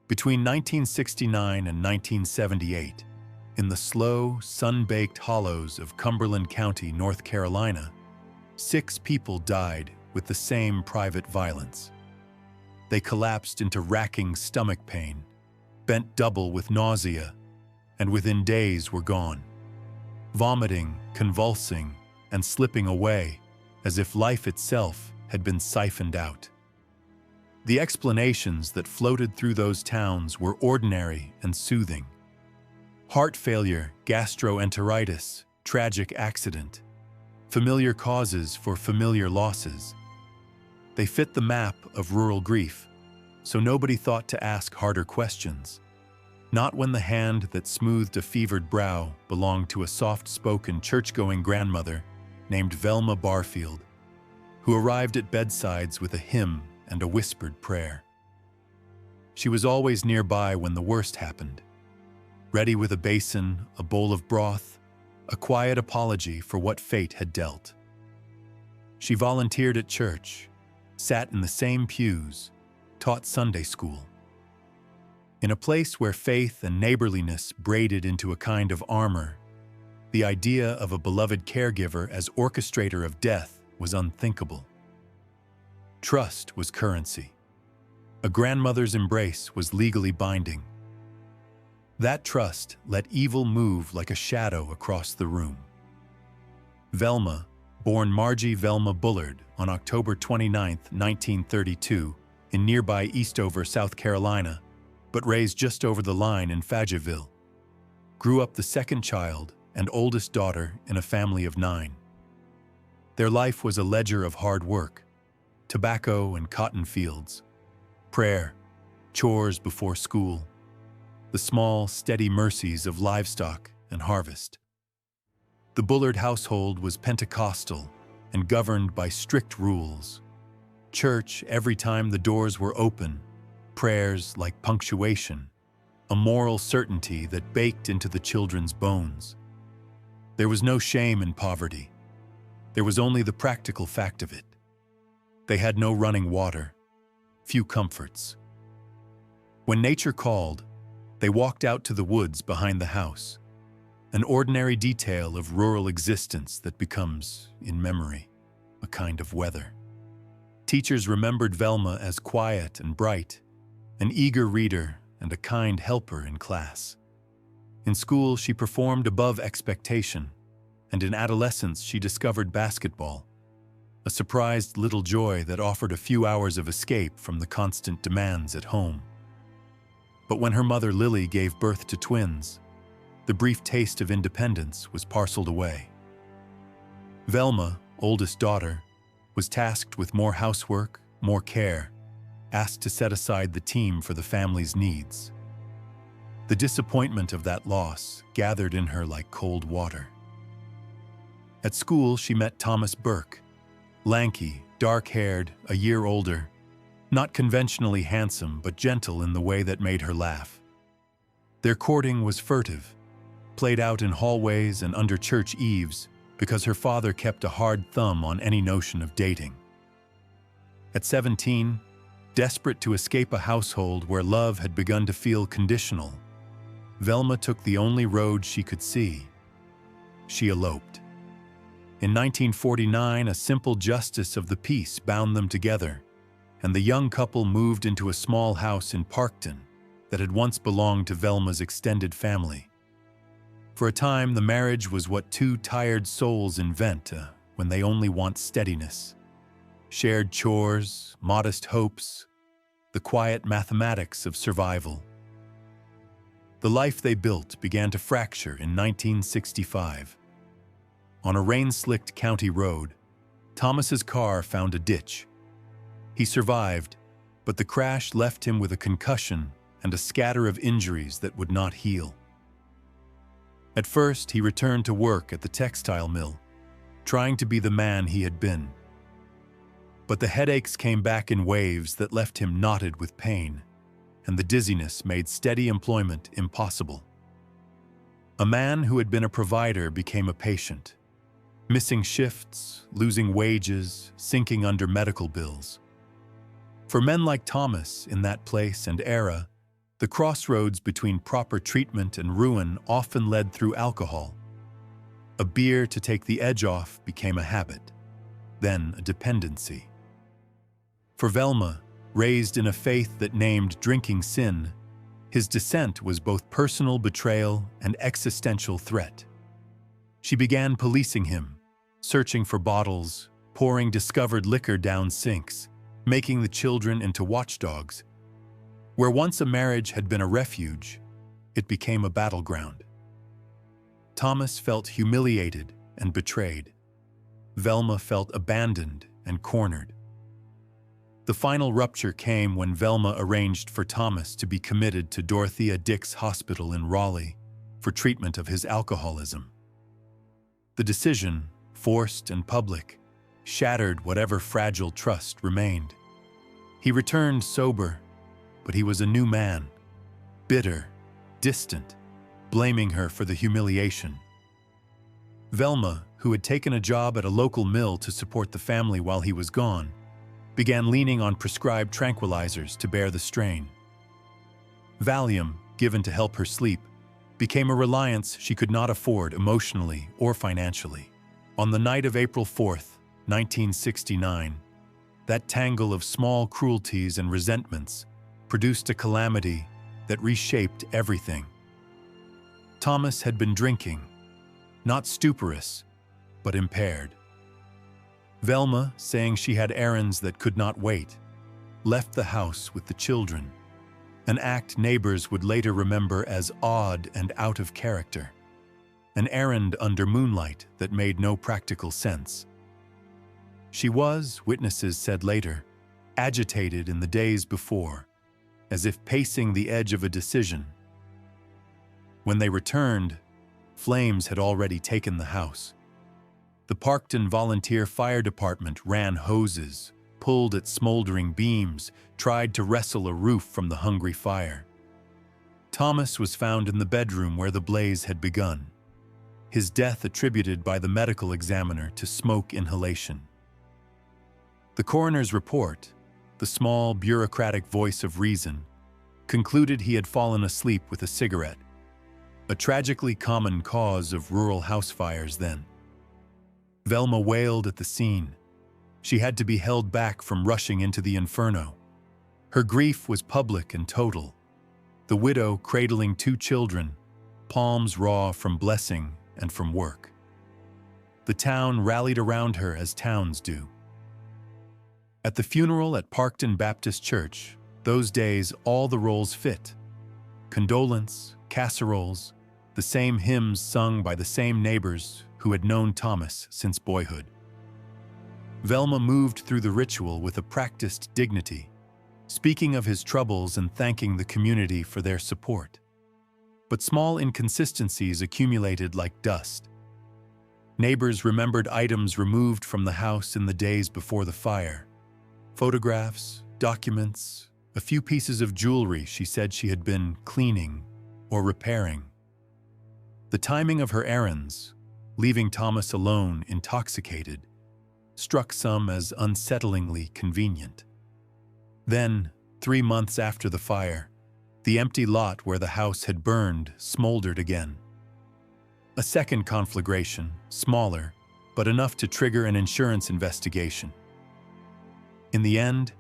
Between 1969 and 1978, in the slow, sun-baked hollows of Cumberland County, North Carolina, 6 people died with the same private violence. They collapsed into racking stomach pain, bent double with nausea, and within days were gone, vomiting, convulsing, and slipping away as if life itself had been siphoned out. The explanations that floated through those towns were ordinary and soothing. Heart failure, gastroenteritis, tragic accident, familiar causes for familiar losses. They fit the map of rural grief, so nobody thought to ask harder questions. Not when the hand that smoothed a fevered brow belonged to a soft-spoken, church-going grandmother named Velma Barfield, who arrived at bedsides with a hymn and a whispered prayer. She was always nearby when the worst happened, ready with a basin, a bowl of broth, a quiet apology for what fate had dealt. She volunteered at church, sat in the same pews, taught Sunday school. In a place where faith and neighborliness braided into a kind of armor, the idea of a beloved caregiver as orchestrator of death was unthinkable. Trust was currency. A grandmother's embrace was legally binding. That trust let evil move like a shadow across the room. Velma, born Margie Velma Bullard on October 29, 1932, in nearby Eastover, South Carolina, but raised just over the line in Fayetteville, grew up the second child and oldest daughter in a family of 9. Their life was a ledger of hard work, tobacco and cotton fields, prayer, chores before school, the small, steady mercies of livestock and harvest. The Bullard household was Pentecostal and governed by strict rules. Church every time the doors were open, prayers like punctuation, a moral certainty that baked into the children's bones. There was no shame in poverty. There was only the practical fact of it. They had no running water, few comforts. When nature called, they walked out to the woods behind the house, an ordinary detail of rural existence that becomes, in memory, a kind of weather. Teachers remembered Velma as quiet and bright, an eager reader and a kind helper in class. In school, she performed above expectation, and in adolescence she discovered basketball, a surprised little joy that offered a few hours of escape from the constant demands at home. But when her mother Lily gave birth to twins, the brief taste of independence was parceled away. Velma, oldest daughter, was tasked with more housework, more care, asked to set aside the team for the family's needs. The disappointment of that loss gathered in her like cold water. At school, she met Thomas Burke, lanky, dark-haired, a year older, not conventionally handsome but gentle in the way that made her laugh. Their courting was furtive, played out in hallways and under church eaves because her father kept a hard thumb on any notion of dating. At 17, desperate to escape a household where love had begun to feel conditional, Velma took the only road she could see. She eloped. In 1949, a simple justice of the peace bound them together, and the young couple moved into a small house in Parkton that had once belonged to Velma's extended family. For a time, the marriage was what two tired souls invent when they only want steadiness. Shared chores, modest hopes, the quiet mathematics of survival. The life they built began to fracture in 1965. On a rain-slicked county road, Thomas's car found a ditch. He survived, but the crash left him with a concussion and a scatter of injuries that would not heal. At first, he returned to work at the textile mill, trying to be the man he had been. But the headaches came back in waves that left him knotted with pain, and the dizziness made steady employment impossible. A man who had been a provider became a patient, missing shifts, losing wages, sinking under medical bills. For men like Thomas in that place and era, The crossroads between proper treatment and ruin often led through alcohol. A beer to take the edge off became a habit, then a dependency. For Velma, raised in a faith that named drinking sin, his descent was both personal betrayal and existential threat. She began policing him, searching for bottles, pouring discovered liquor down sinks, making the children into watchdogs. Where once a marriage had been a refuge, it became a battleground. Thomas felt humiliated and betrayed. Velma felt abandoned and cornered. The final rupture came when Velma arranged for Thomas to be committed to Dorothea Dix Hospital in Raleigh for treatment of his alcoholism. The decision, forced and public, shattered whatever fragile trust remained. He returned sober, but he was a new man, bitter, distant, blaming her for the humiliation. Velma, who had taken a job at a local mill to support the family while he was gone, began leaning on prescribed tranquilizers to bear the strain. Valium, given to help her sleep, became a reliance she could not afford emotionally or financially. On the night of April 4th, 1969, that tangle of small cruelties and resentments produced a calamity that reshaped everything. Thomas had been drinking, not stuporous, but impaired. Velma, saying she had errands that could not wait, left the house with the children, an act neighbors would later remember as odd and out of character, an errand under moonlight that made no practical sense. She was, witnesses said later, agitated in the days before, as if pacing the edge of a decision. When they returned, flames had already taken the house. The Parkton Volunteer Fire Department ran hoses, pulled at smoldering beams, tried to wrestle a roof from the hungry fire. Thomas was found in the bedroom where the blaze had begun, his death attributed by the medical examiner to smoke inhalation. The coroner's report, the small bureaucratic voice of reason, concluded he had fallen asleep with a cigarette, a tragically common cause of rural house fires then. Velma wailed at the scene. She had to be held back from rushing into the inferno. Her grief was public and total. The widow cradling 2 children, palms raw from blessing and from work. The town rallied around her as towns do. At the funeral at Parkton Baptist Church, those days all the roles fit. Condolence, casseroles, the same hymns sung by the same neighbors who had known Thomas since boyhood. Velma moved through the ritual with a practiced dignity, speaking of his troubles and thanking the community for their support. But small inconsistencies accumulated like dust. Neighbors remembered items removed from the house in the days before the fire. Photographs, documents, a few pieces of jewelry she said she had been cleaning or repairing. The timing of her errands, leaving Thomas alone, intoxicated, struck some as unsettlingly convenient. Then, 3 months after the fire, the empty lot where the house had burned smoldered again. A second conflagration, smaller, but enough to trigger an insurance investigation. In the end,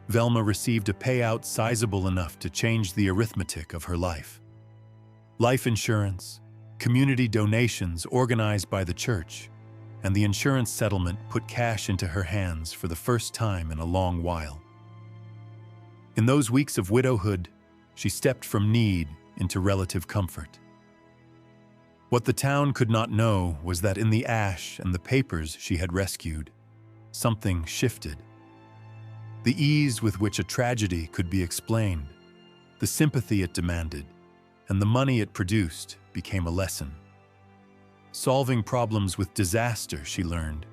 Velma received a payout sizable enough to change the arithmetic of her life. Life insurance, community donations organized by the church, and the insurance settlement put cash into her hands for the first time in a long while. In those weeks of widowhood, she stepped from need into relative comfort. What the town could not know was that in the ash and the papers she had rescued, something shifted. The ease with which a tragedy could be explained, the sympathy it demanded, and the money it produced became a lesson. Solving problems with disaster, she learned,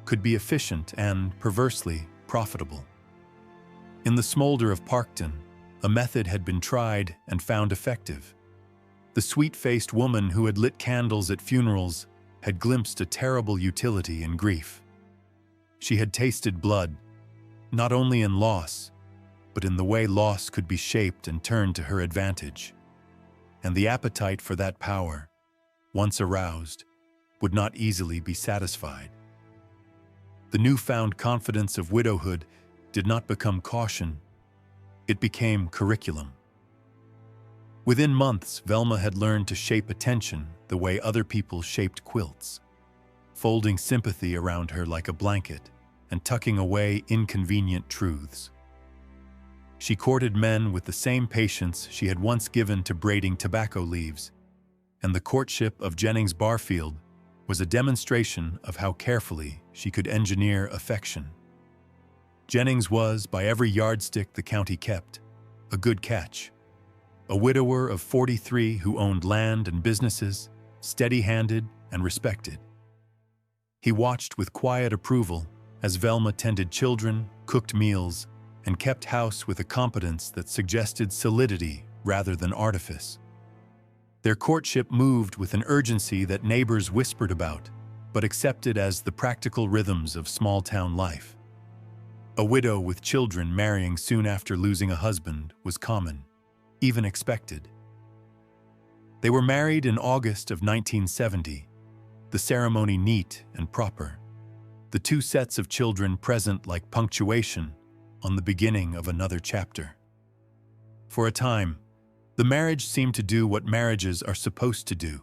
could be efficient and, perversely, profitable. In the smolder of Parkton, a method had been tried and found effective. The sweet-faced woman who had lit candles at funerals had glimpsed a terrible utility in grief. She had tasted blood, not only in loss, but in the way loss could be shaped and turned to her advantage. And the appetite for that power, once aroused, would not easily be satisfied. The newfound confidence of widowhood did not become caution, it became curriculum. Within months, Velma had learned to shape attention the way other people shaped quilts, folding sympathy around her like a blanket and tucking away inconvenient truths. She courted men with the same patience she had once given to braiding tobacco leaves, and the courtship of Jennings Barfield was a demonstration of how carefully she could engineer affection. Jennings was, by every yardstick the county kept, a good catch. A widower of 43 who owned land and businesses, steady-handed and respected. He watched with quiet approval as Velma tended children, cooked meals, and kept house with a competence that suggested solidity rather than artifice. Their courtship moved with an urgency that neighbors whispered about, but accepted as the practical rhythms of small-town life. A widow with children marrying soon after losing a husband was common, even expected. They were married in August of 1970, the ceremony neat and proper, the two sets of children present like punctuation on the beginning of another chapter. For a time, the marriage seemed to do what marriages are supposed to do.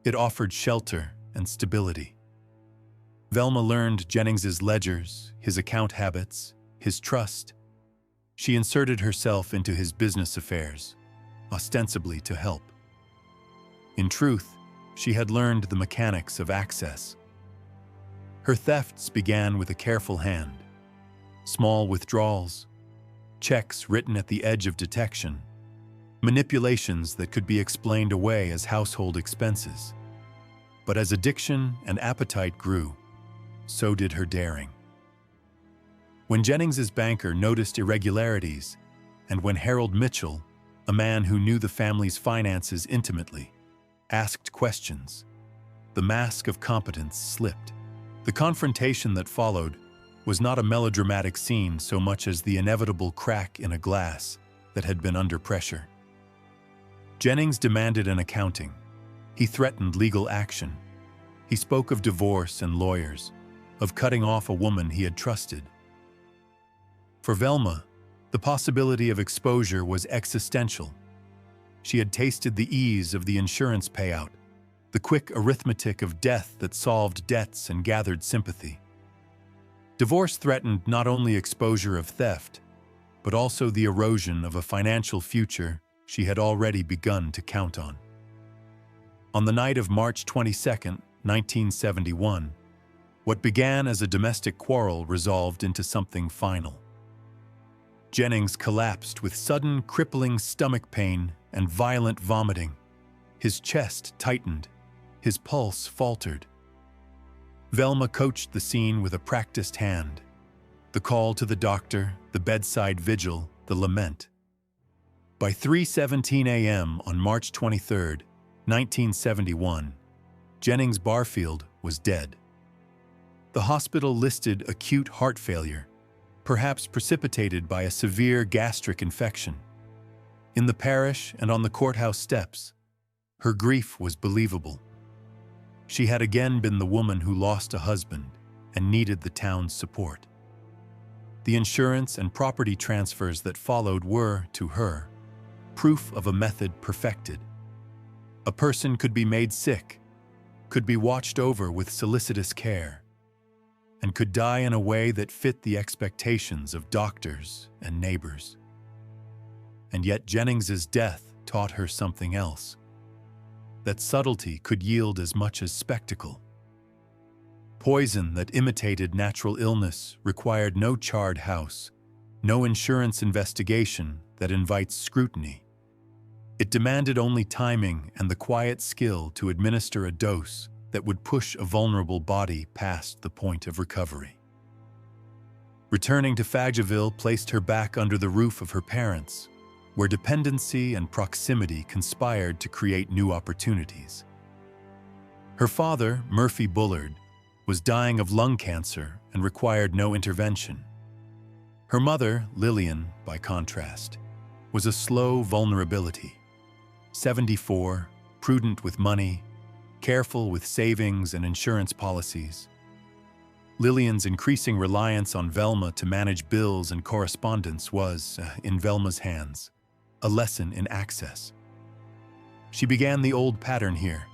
It offered shelter and stability. Velma learned Jennings's ledgers, his account habits, his trust. She inserted herself into his business affairs, ostensibly to help. In truth, she had learned the mechanics of access. Her thefts began with a careful hand. Small withdrawals, checks written at the edge of detection, manipulations that could be explained away as household expenses. But as addiction and appetite grew, so did her daring. When Jennings's banker noticed irregularities, and when Harold Mitchell, a man who knew the family's finances intimately, asked questions, the mask of competence slipped. The confrontation that followed was not a melodramatic scene so much as the inevitable crack in a glass that had been under pressure. Jennings demanded an accounting. He threatened legal action. He spoke of divorce and lawyers, of cutting off a woman he had trusted. For Velma, the possibility of exposure was existential. She had tasted the ease of the insurance payout, the quick arithmetic of death that solved debts and gathered sympathy. Divorce threatened not only exposure of theft, but also the erosion of a financial future she had already begun to count on. On the night of March 22, 1971, what began as a domestic quarrel resolved into something final. Jennings collapsed with sudden, crippling stomach pain and violent vomiting. His chest tightened, his pulse faltered. Velma coached the scene with a practiced hand. The call to the doctor, the bedside vigil, the lament. By 3:17 a.m. on March 23, 1971, Jennings Barfield was dead. The hospital listed acute heart failure, perhaps precipitated by a severe gastric infection. In the parish and on the courthouse steps, her grief was believable. She had again been the woman who lost a husband and needed the town's support. The insurance and property transfers that followed were, to her, proof of a method perfected. A person could be made sick, could be watched over with solicitous care, and could die in a way that fit the expectations of doctors and neighbors. And yet Jennings's death taught her something else, that subtlety could yield as much as spectacle. Poison that imitated natural illness required no charred house, no insurance investigation that invites scrutiny. It demanded only timing and the quiet skill to administer a dose that would push a vulnerable body past the point of recovery. Returning to Fayetteville placed her back under the roof of her parents, where dependency and proximity conspired to create new opportunities. Her father, Murphy Bullard, was dying of lung cancer and required no intervention. Her mother, Lillian, by contrast, was a slow vulnerability. 74, prudent with money, careful with savings and insurance policies. Lillian's increasing reliance on Velma to manage bills and correspondence was, in Velma's hands, a lesson in access. She began the old pattern here: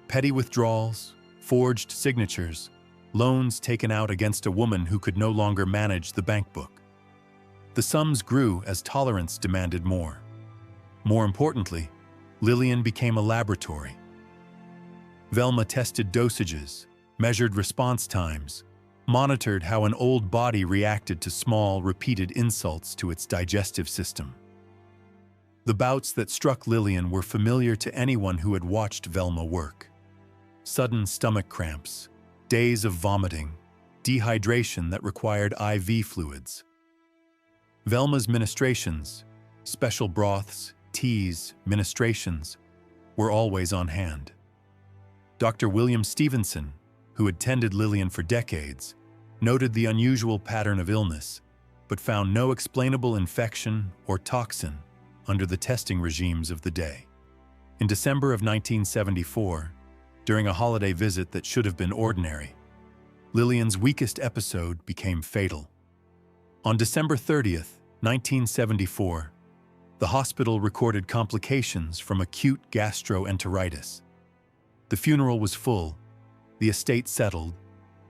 petty withdrawals, forged signatures, loans taken out against a woman who could no longer manage the bank book. The sums grew as tolerance demanded more. More importantly, Lillian became a laboratory. Velma tested dosages, measured response times, monitored how an old body reacted to small, repeated insults to its digestive system. The bouts that struck Lillian were familiar to anyone who had watched Velma work. Sudden stomach cramps, days of vomiting, dehydration that required IV fluids. Velma's ministrations, special broths, teas, ministrations, were always on hand. Dr. William Stevenson, who had tended Lillian for decades, noted the unusual pattern of illness, but found no explainable infection or toxin under the testing regimes of the day. In December of 1974, during a holiday visit that should have been ordinary, Lillian's weakest episode became fatal. On December 30th, 1974, the hospital recorded complications from acute gastroenteritis. The funeral was full, the estate settled,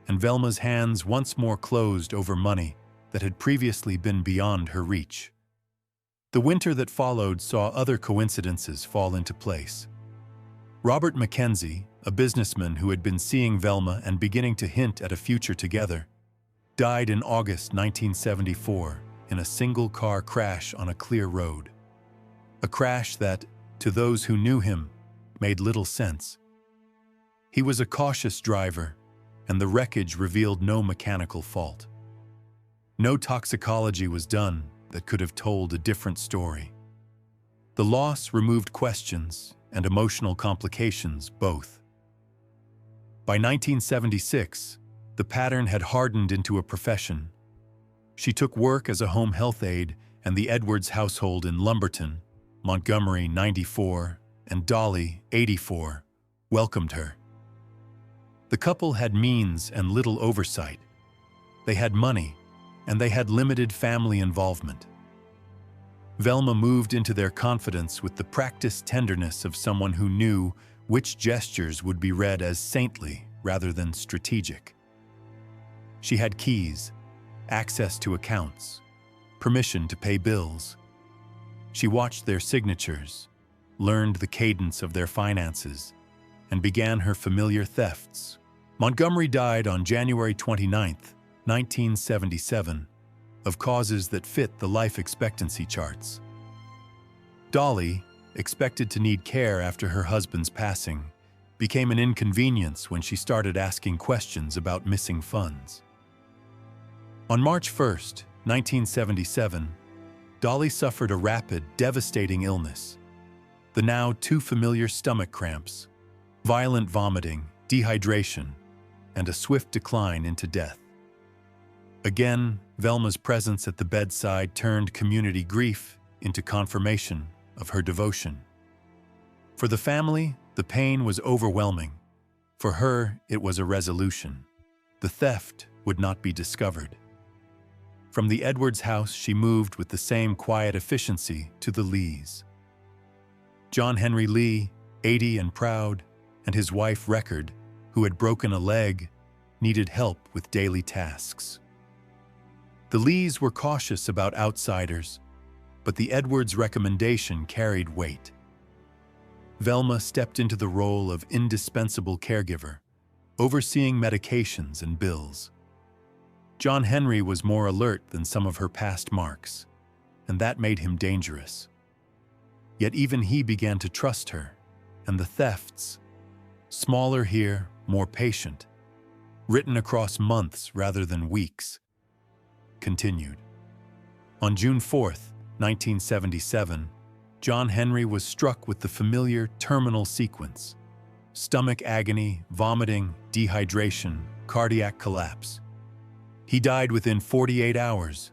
and Velma's hands once more closed over money that had previously been beyond her reach. The winter that followed saw other coincidences fall into place. Robert Mackenzie, a businessman who had been seeing Velma and beginning to hint at a future together, died in August 1974 in a single-car crash on a clear road. A crash that, to those who knew him, made little sense. He was a cautious driver, and the wreckage revealed no mechanical fault. No toxicology was done that could have told a different story. The loss removed questions and emotional complications both. By 1976, the pattern had hardened into a profession. She took work as a home health aide, and the Edwards household in Lumberton, Montgomery, 94, and Dolly, 84, welcomed her. The couple had means and little oversight. They had money, and they had limited family involvement. Velma moved into their confidence with the practiced tenderness of someone who knew which gestures would be read as saintly rather than strategic. She had keys, access to accounts, permission to pay bills. She watched their signatures, learned the cadence of their finances, and began her familiar thefts. Montgomery died on January 29, 1977, of causes that fit the life expectancy charts. Dolly, expected to need care after her husband's passing, became an inconvenience when she started asking questions about missing funds. On March 1, 1977, Dolly suffered a rapid, devastating illness. The now too familiar stomach cramps, violent vomiting, dehydration, and a swift decline into death. Again, Velma's presence at the bedside turned community grief into confirmation of her devotion. For the family, the pain was overwhelming. For her, it was a resolution. The theft would not be discovered. From the Edwards house, she moved with the same quiet efficiency to the Lees. John Henry Lee, 80 and proud, and his wife Record, who had broken a leg, needed help with daily tasks. The Lees were cautious about outsiders, but the Edwards recommendation carried weight. Velma stepped into the role of indispensable caregiver, overseeing medications and bills. John Henry was more alert than some of her past marks, and that made him dangerous. Yet even he began to trust her, and the thefts, smaller here, more patient, written across months rather than weeks, continued. On June 4, 1977, John Henry was struck with the familiar terminal sequence: stomach agony, vomiting, dehydration, cardiac collapse. He died within 48 hours,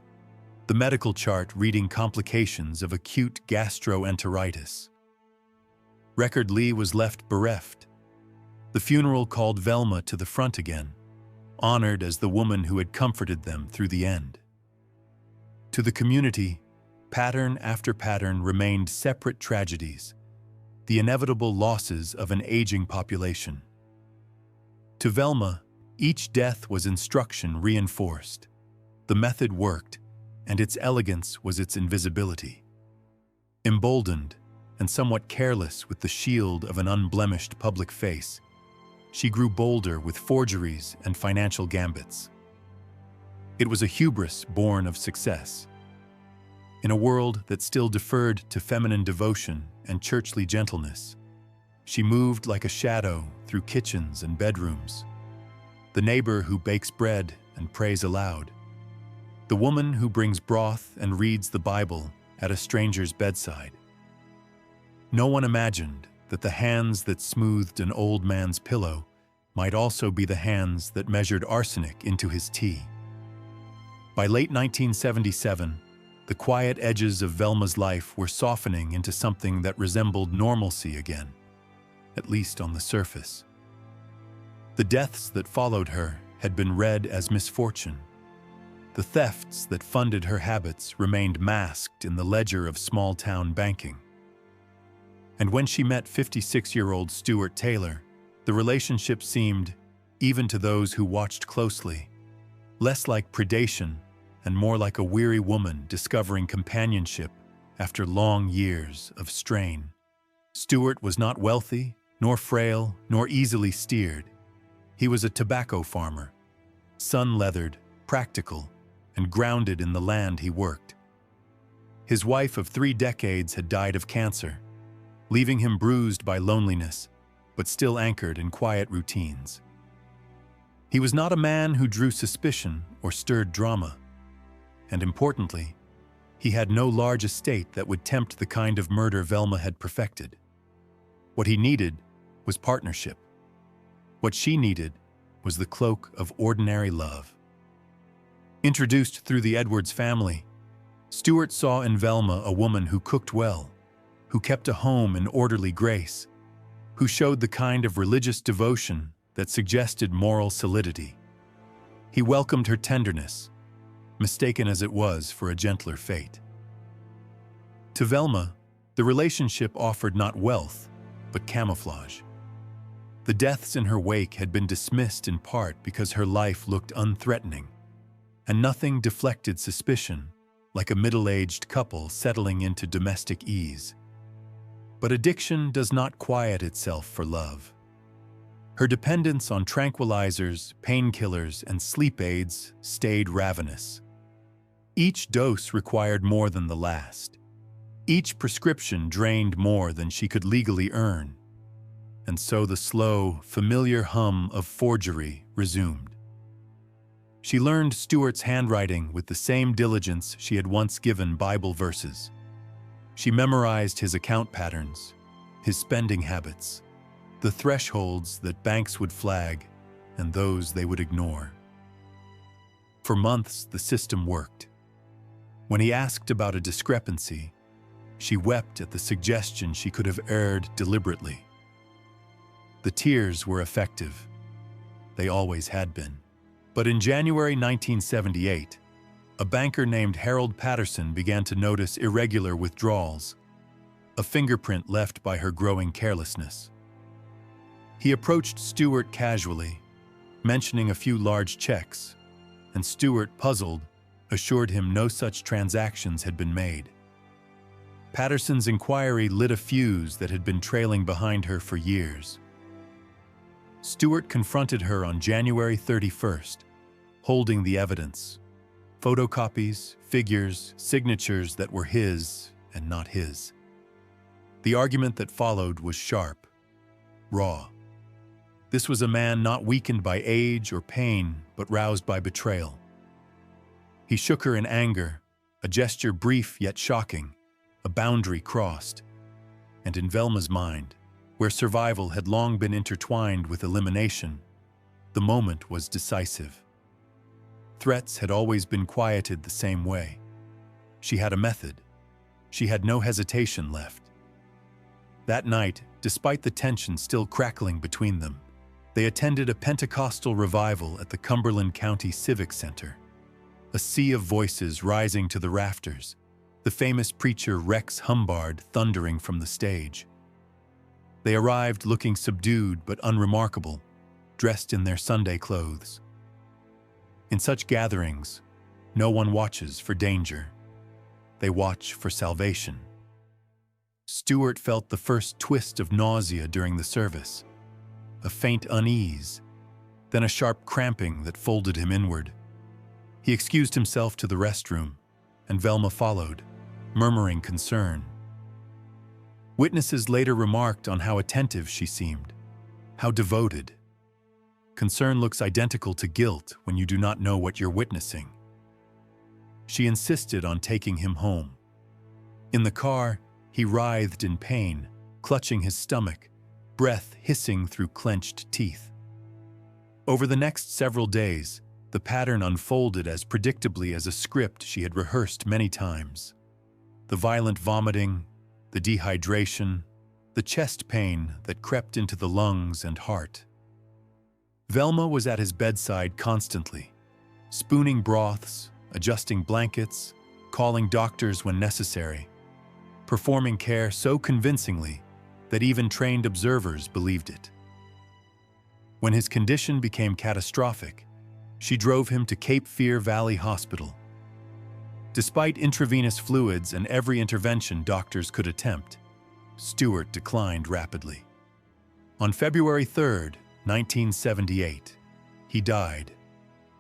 the medical chart reading complications of acute gastroenteritis. Record Lee was left bereft. The funeral called Velma to the front again, honored as the woman who had comforted them through the end. To the community, pattern after pattern remained separate tragedies, the inevitable losses of an aging population. To Velma, each death was instruction reinforced. The method worked, and its elegance was its invisibility. Emboldened and somewhat careless with the shield of an unblemished public face, she grew bolder with forgeries and financial gambits. It was a hubris born of success. In a world that still deferred to feminine devotion and churchly gentleness, she moved like a shadow through kitchens and bedrooms. The neighbor who bakes bread and prays aloud. The woman who brings broth and reads the Bible at a stranger's bedside. No one imagined that the hands that smoothed an old man's pillow might also be the hands that measured arsenic into his tea. By late 1977, the quiet edges of Velma's life were softening into something that resembled normalcy again, at least on the surface. The deaths that followed her had been read as misfortune. The thefts that funded her habits remained masked in the ledger of small-town banking. And when she met 56-year-old Stuart Taylor, the relationship seemed, even to those who watched closely, less like predation and more like a weary woman discovering companionship after long years of strain. Stuart was not wealthy, nor frail, nor easily steered. He was a tobacco farmer, sun-leathered, practical, and grounded in the land he worked. His wife of 3 decades had died of cancer, leaving him bruised by loneliness, but still anchored in quiet routines. He was not a man who drew suspicion or stirred drama. And importantly, he had no large estate that would tempt the kind of murder Velma had perfected. What he needed was partnership. What she needed was the cloak of ordinary love. Introduced through the Edwards family, Stuart saw in Velma a woman who cooked well, who kept a home in orderly grace, who showed the kind of religious devotion that suggested moral solidity. He welcomed her tenderness, mistaken as it was for a gentler fate. To Velma, the relationship offered not wealth, but camouflage. The deaths in her wake had been dismissed in part because her life looked unthreatening, and nothing deflected suspicion like a middle-aged couple settling into domestic ease. But addiction does not quiet itself for love. Her dependence on tranquilizers, painkillers, and sleep aids stayed ravenous. Each dose required more than the last. Each prescription drained more than she could legally earn. And so the slow, familiar hum of forgery resumed. She learned Stuart's handwriting with the same diligence she had once given Bible verses. She memorized his account patterns, his spending habits, the thresholds that banks would flag and those they would ignore. For months, the system worked. When he asked about a discrepancy, she wept at the suggestion she could have erred deliberately. The tears were effective. They always had been. But in January 1978, a banker named Harold Patterson began to notice irregular withdrawals, a fingerprint left by her growing carelessness. He approached Stuart casually, mentioning a few large checks, and Stuart, puzzled, assured him no such transactions had been made. Patterson's inquiry lit a fuse that had been trailing behind her for years. Stuart confronted her on January 31st, holding the evidence. Photocopies, figures, signatures that were his and not his. The argument that followed was sharp, raw. This was a man not weakened by age or pain, but roused by betrayal. He shook her in anger, a gesture brief yet shocking, a boundary crossed. And in Velma's mind, where survival had long been intertwined with elimination, the moment was decisive. Threats had always been quieted the same way, She had a method. She had no hesitation left. That night, despite the tension still crackling between them, they attended a Pentecostal revival at the Cumberland County Civic Center. A sea of voices rising to the rafters, the famous preacher Rex Humbard thundering from the stage. They arrived looking subdued but unremarkable, dressed in their Sunday clothes. In such gatherings, no one watches for danger. They watch for salvation. Stewart felt the first twist of nausea during the service, a faint unease, then a sharp cramping that folded him inward. He excused himself to the restroom, and Velma followed, murmuring concern. Witnesses later remarked on how attentive she seemed, how devoted. Concern looks identical to guilt when you do not know what you're witnessing. She insisted on taking him home. In the car, he writhed in pain, clutching his stomach, breath hissing through clenched teeth. Over the next several days, the pattern unfolded as predictably as a script she had rehearsed many times. The violent vomiting, the dehydration, the chest pain that crept into the lungs and heart. Velma was at his bedside constantly, spooning broths, adjusting blankets, calling doctors when necessary, performing care so convincingly that even trained observers believed it. When his condition became catastrophic, she drove him to Cape Fear Valley Hospital. Despite intravenous fluids and every intervention doctors could attempt, Stewart declined rapidly. On February 3, 1978, he died,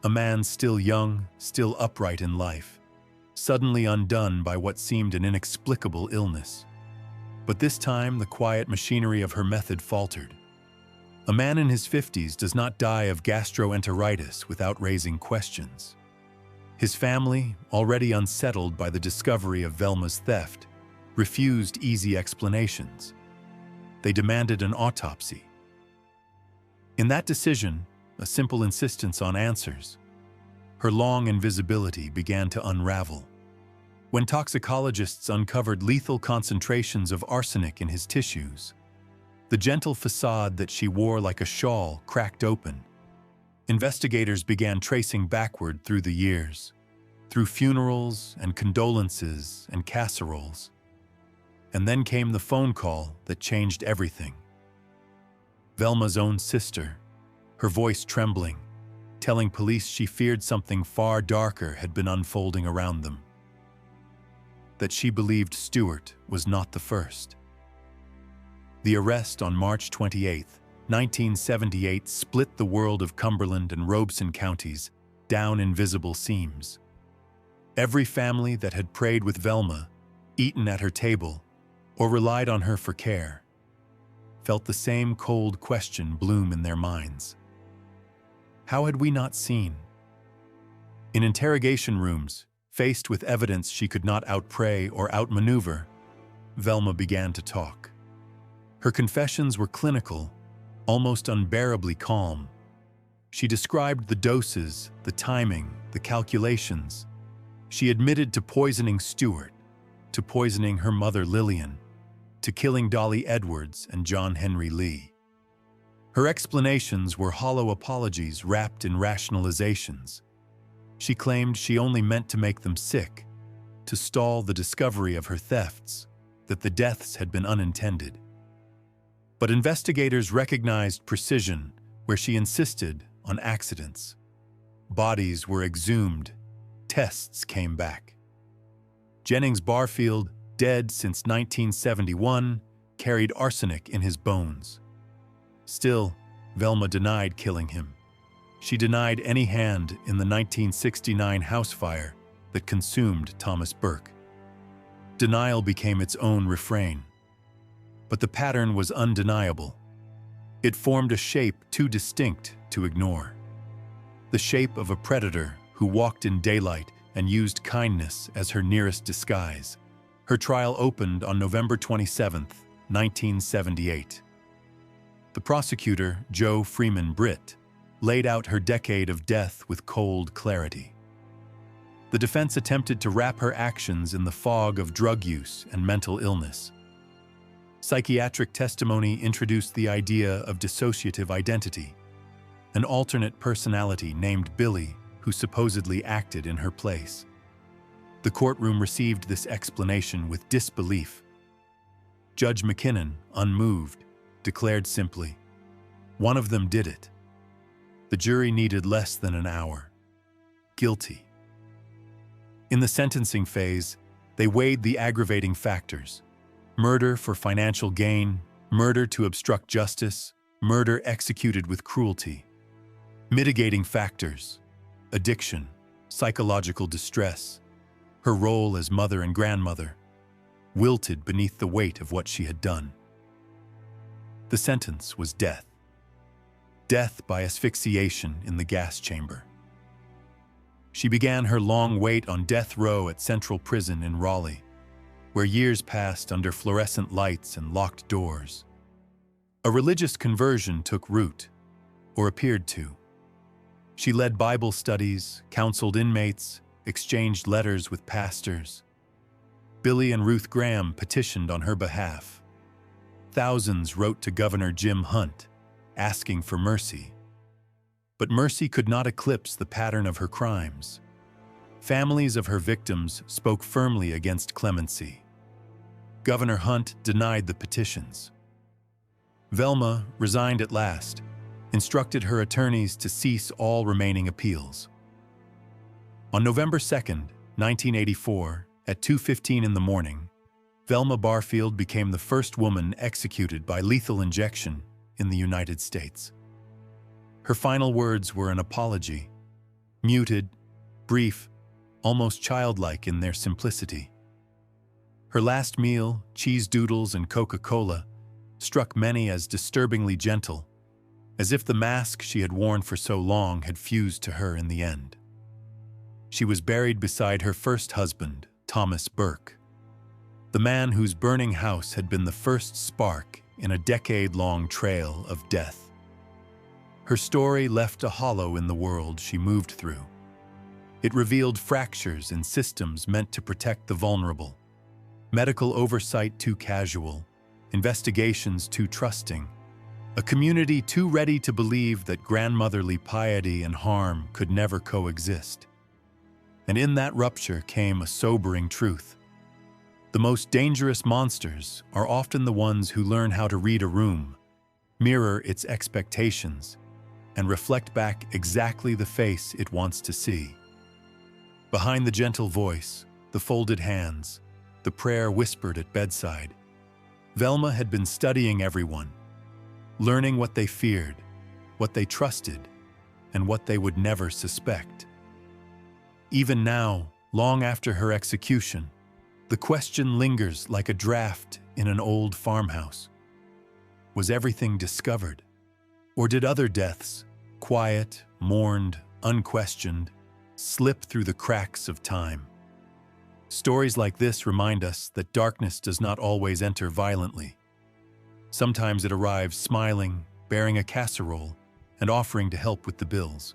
a man still young, still upright in life, suddenly undone by what seemed an inexplicable illness. But this time, the quiet machinery of her method faltered. A man in his 50s does not die of gastroenteritis without raising questions. His family, already unsettled by the discovery of Velma's theft, refused easy explanations. They demanded an autopsy. In that decision, a simple insistence on answers, her long invisibility began to unravel. When toxicologists uncovered lethal concentrations of arsenic in his tissues, the gentle facade that she wore like a shawl cracked open. Investigators began tracing backward through the years, through funerals and condolences and casseroles. And then came the phone call that changed everything. Velma's own sister, her voice trembling, telling police she feared something far darker had been unfolding around them. That she believed Stewart was not the first. The arrest on March 28, 1978 split the world of Cumberland and Robeson counties down invisible seams. Every family that had prayed with Velma, eaten at her table, or relied on her for care, felt the same cold question bloom in their minds. How had we not seen? In interrogation rooms, faced with evidence she could not outpray or outmaneuver, Velma began to talk. Her confessions were clinical, almost unbearably calm. She described the doses, the timing, the calculations. She admitted to poisoning Stewart, to poisoning her mother Lillian, to killing Dolly Edwards and John Henry Lee. Her explanations were hollow apologies wrapped in rationalizations. She claimed she only meant to make them sick, to stall the discovery of her thefts, that the deaths had been unintended. But investigators recognized precision where she insisted on accidents. Bodies were exhumed, tests came back. Jennings Barfield, dead since 1971, carried arsenic in his bones. Still, Velma denied killing him. She denied any hand in the 1969 house fire that consumed Thomas Burke. Denial became its own refrain. But the pattern was undeniable. It formed a shape too distinct to ignore. The shape of a predator who walked in daylight and used kindness as her nearest disguise. Her trial opened on November 27, 1978. The prosecutor, Joe Freeman Britt, laid out her decade of death with cold clarity. The The defense attempted to wrap her actions in the fog of drug use and mental illness. Psychiatric testimony introduced the idea of dissociative identity, an alternate personality named Billy who supposedly acted in her place. The courtroom received this explanation with disbelief. Judge McKinnon, unmoved, declared simply, "One of them did it." The jury needed less than an hour. Guilty. In the sentencing phase, they weighed the aggravating factors: murder for financial gain, murder to obstruct justice, murder executed with cruelty. Mitigating factors: addiction, psychological distress, her role as mother and grandmother, wilted beneath the weight of what she had done. The sentence was death. Death by asphyxiation in the gas chamber. She began her long wait on death row at Central Prison in Raleigh, where years passed under fluorescent lights and locked doors. A religious conversion took root, or appeared to. She led Bible studies, counseled inmates, exchanged letters with pastors. Billy and Ruth Graham petitioned on her behalf. Thousands wrote to Governor Jim Hunt, asking for mercy. But mercy could not eclipse the pattern of her crimes. Families of her victims spoke firmly against clemency. Governor Hunt denied the petitions. Velma resigned at last, instructed her attorneys to cease all remaining appeals. On November 2, 1984, at 2:15 in the morning, Velma Barfield became the first woman executed by lethal injection in the United States. Her final words were an apology, muted, brief, almost childlike in their simplicity. Her last meal, cheese doodles and Coca-Cola, struck many as disturbingly gentle, as if the mask she had worn for so long had fused to her in the end. She was buried beside her first husband, Thomas Burke, the man whose burning house had been the first spark in a decade-long trail of death. Her story left a hollow in the world she moved through. It revealed fractures in systems meant to protect the vulnerable, medical oversight too casual, investigations too trusting, a community too ready to believe that grandmotherly piety and harm could never coexist. And in that rupture came a sobering truth. The most dangerous monsters are often the ones who learn how to read a room, mirror its expectations, and reflect back exactly the face it wants to see. Behind the gentle voice, the folded hands, the prayer whispered at bedside, Velma had been studying everyone, learning what they feared, what they trusted, and what they would never suspect. Even now, long after her execution, the question lingers like a draft in an old farmhouse. Was everything discovered? Or did other deaths, quiet, mourned, unquestioned, slip through the cracks of time? Stories like this remind us that darkness does not always enter violently. Sometimes it arrives smiling, bearing a casserole, and offering to help with the bills.